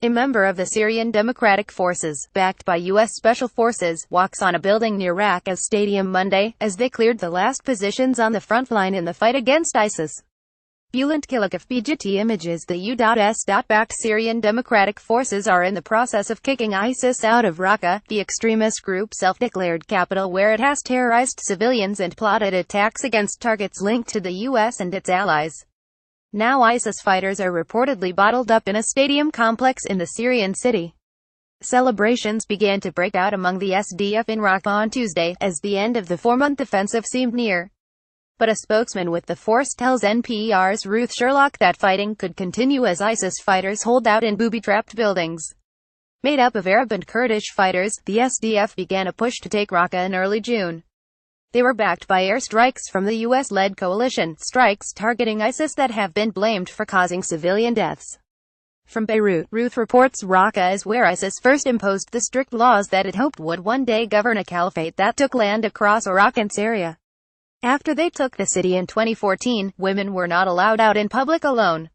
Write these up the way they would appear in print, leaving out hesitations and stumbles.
A member of the Syrian Democratic Forces, backed by U.S. Special Forces, walks on a building near Raqqas Stadium Monday, as they cleared the last positions on the front line in the fight against ISIS. Bulent Kilakif BGT images. The U.S.-backed Syrian Democratic Forces are in the process of kicking ISIS out of Raqqa, the extremist group's self-declared capital where it has terrorized civilians and plotted attacks against targets linked to the U.S. and its allies. Now ISIS fighters are reportedly bottled up in a stadium complex in the Syrian city. Celebrations began to break out among the SDF in Raqqa on Tuesday, as the end of the 4-month offensive seemed near. But a spokesman with the force tells NPR's Ruth Sherlock that fighting could continue as ISIS fighters hold out in booby-trapped buildings. Made up of Arab and Kurdish fighters, the SDF began a push to take Raqqa in early June. They were backed by airstrikes from the U.S.-led coalition, strikes targeting ISIS that have been blamed for causing civilian deaths. From Beirut, Ruth reports Raqqa is where ISIS first imposed the strict laws that it hoped would one day govern a caliphate that took land across Iraq and Syria. After they took the city in 2014, women were not allowed out in public alone.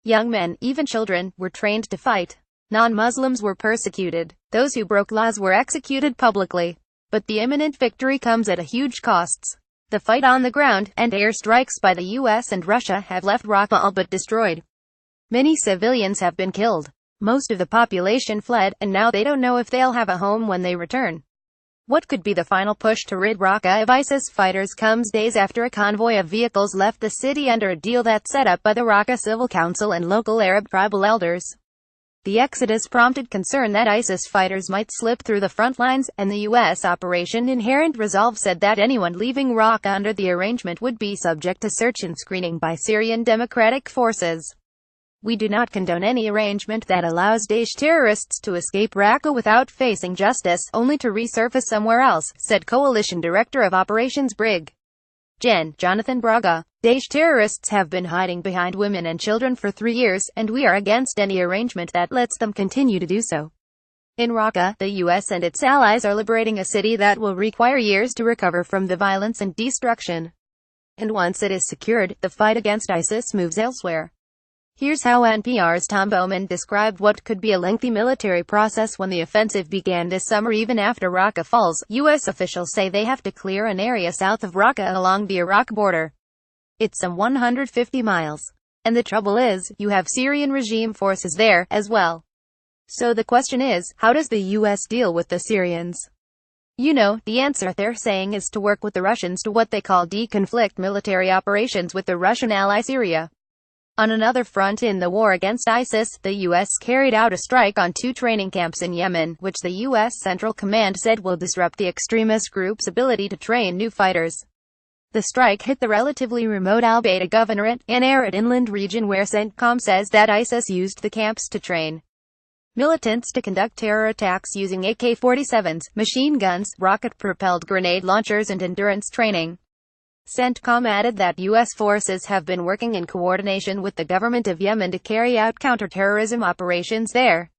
Young men, even children, were trained to fight. Non-Muslims were persecuted. Those who broke laws were executed publicly. But the imminent victory comes at a huge costs. The fight on the ground, and airstrikes by the US and Russia have left Raqqa all but destroyed. Many civilians have been killed. Most of the population fled, and now they don't know if they'll have a home when they return. What could be the final push to rid Raqqa of ISIS fighters comes days after a convoy of vehicles left the city under a deal that's set up by the Raqqa Civil Council and local Arab tribal elders. The exodus prompted concern that ISIS fighters might slip through the front lines, and the U.S. Operation Inherent Resolve said that anyone leaving Raqqa under the arrangement would be subject to search and screening by Syrian Democratic Forces. We do not condone any arrangement that allows Daesh terrorists to escape Raqqa without facing justice, only to resurface somewhere else, said Coalition Director of Operations Brig. Gen. Jonathan Braga. Daesh terrorists have been hiding behind women and children for 3 years, and we are against any arrangement that lets them continue to do so. In Raqqa, the U.S. and its allies are liberating a city that will require years to recover from the violence and destruction. And once it is secured, the fight against ISIS moves elsewhere. Here's how NPR's Tom Bowman described what could be a lengthy military process when the offensive began this summer. Even after Raqqa falls, U.S. officials say they have to clear an area south of Raqqa along the Iraq border. It's some 150 miles. And the trouble is, you have Syrian regime forces there, as well. So the question is, how does the U.S. deal with the Syrians? You know, the answer they're saying is to work with the Russians to what they call de-conflict military operations with the Russian ally Syria. On another front in the war against ISIS, the U.S. carried out a strike on 2 training camps in Yemen, which the U.S. Central Command said will disrupt the extremist group's ability to train new fighters. The strike hit the relatively remote Al-Baida Governorate, an arid inland region where CENTCOM says that ISIS used the camps to train militants to conduct terror attacks using AK-47s, machine guns, rocket-propelled grenade launchers and endurance training. CENTCOM added that U.S. forces have been working in coordination with the government of Yemen to carry out counter-terrorism operations there.